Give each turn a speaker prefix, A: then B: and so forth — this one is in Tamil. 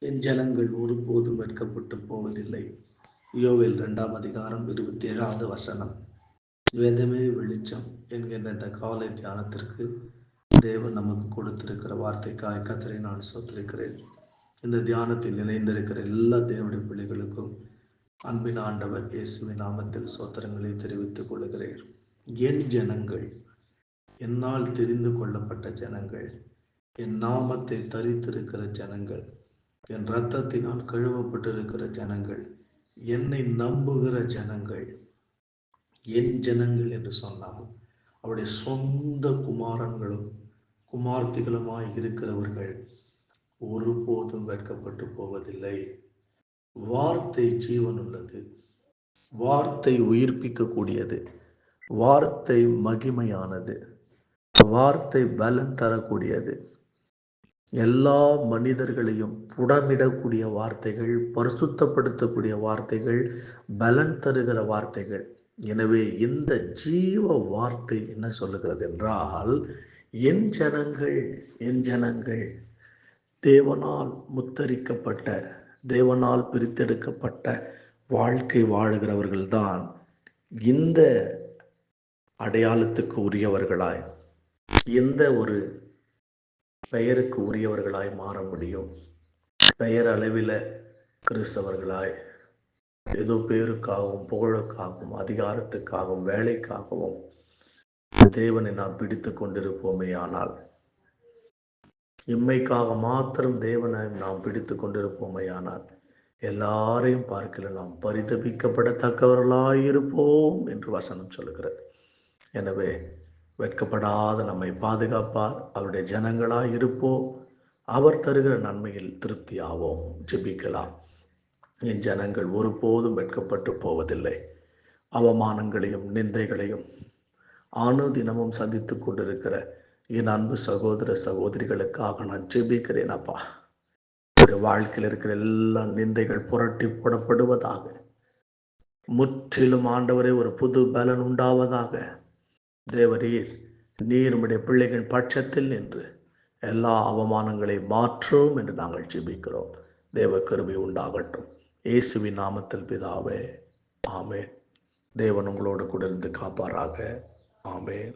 A: என் ஜனங்கள் ஒருபோதும் வெட்கப்பட்டு போவதில்லை. யோவேல் 2ஆம் அதிகாரம் 27வது வசனம். வேதமே வெளிச்சம் என்கின்ற இந்த காலை தியானத்திற்கு தேவன் நமக்கு கொடுத்திருக்கிற வார்த்தைக்காய் கர்த்தரை நான் ஸ்தோத்திரிக்கிறேன். இந்த தியானத்தில் இணைந்திருக்கிற எல்லா தேவனுடைய பிள்ளைகளுக்கும் அன்பின் ஆண்டவர் இயேசுவின் நாமத்தில் ஸ்தோத்திரங்களை தெரிவித்துக் கொள்கிறேன். என் ஜனங்கள், என்னால் தெரிந்து கொள்ளப்பட்ட ஜனங்கள், என் நாமத்தை தரித்திருக்கிற ஜனங்கள், என் இரத்தத்தினால் கழுவப்பட்டிருக்கிற ஜனங்கள், என்னை நம்புகிற ஜனங்கள், என் ஜனங்கள் என்று சொன்னால் அவருடைய சொந்த குமாரன்களும் குமார்த்திகளுமாய் இருக்கிறவர்கள் ஒருபோதும் வெட்கப்பட்டு போவதில்லை. வார்த்தை ஜீவன் உள்ளது, வார்த்தை உயிர்ப்பிக்கக்கூடியது, வார்த்தை மகிமையானது, வார்த்தை பலன் தரக்கூடியது. எல்லா மனிதர்களையும் புடமிடக்கூடிய வார்த்தைகள், பரிசுத்தப்படுத்தக்கூடிய வார்த்தைகள், பலன் தருகிற வார்த்தைகள். எனவே இந்த ஜீவ வார்த்தை என்ன சொல்லுகிறது என்றால், என் ஜனங்கள், என் ஜனங்கள், தேவனால் முத்தரிக்கப்பட்ட, தேவனால் பிரித்தெடுக்கப்பட்ட வாழ்க்கை வாழுகிறவர்கள்தான் இந்த அடையாளத்துக்கு உரியவர்களாய், எந்த ஒரு பெயருக்கு உரியவர்களாய் மாற முடியும். பெயர் அளவில் கிறிஸ்தவர்களாய், ஏதோ பேருக்காகவும் புகழுக்காகவும் அதிகாரத்துக்காகவும் வேலைக்காகவும் தேவனை நாம் பிடித்து கொண்டிருப்போமே, ஆனால் இம்மைக்காக மாத்திரம் தேவனை நாம் பிடித்து கொண்டிருப்போமே, ஆனால் எல்லாரையும் பார்க்கல நாம் பரிதபிக்கப்படத்தக்கவர்களாயிருப்போம் என்று வசனம் சொல்லுகிறது. எனவே வெட்கப்படாத நம்மை பாதுகாப்பார். அவருடைய ஜனங்களாய் இருப்போம். அவர் தருகிற நன்மையில் திருப்தி ஆவோம். ஜெபிக்கலாம். என் ஜனங்கள் ஒருபோதும் வெட்கப்பட்டு போவதில்லை. அவமானங்களையும் நிந்தைகளையும் அனுதினமும் சந்தித்து கொண்டிருக்கிற என் அன்பு சகோதர சகோதரிகளுக்காக நான் ஜெபிக்கிறேன். அப்பா, ஒரு வாழ்க்கையில் இருக்கிற எல்லா நிந்தைகள் புரட்டி போடப்படுவதாக. முற்றிலும் ஆண்டவரே ஒரு புது பலன் உண்டாவதாக. தேவரீர், நீர் உம்முடைய பிள்ளைகள் பட்சத்தில் நின்று எல்லா அவமானங்களை மாற்றும் என்று நாங்கள் ஜெபிக்கிறோம். தேவ கிருபை உண்டாகட்டும். இயேசுவின் நாமத்தில் பிதாவே, ஆமென். தேவன் உங்களோடு கூட இருந்து காப்பாராக. ஆமென்.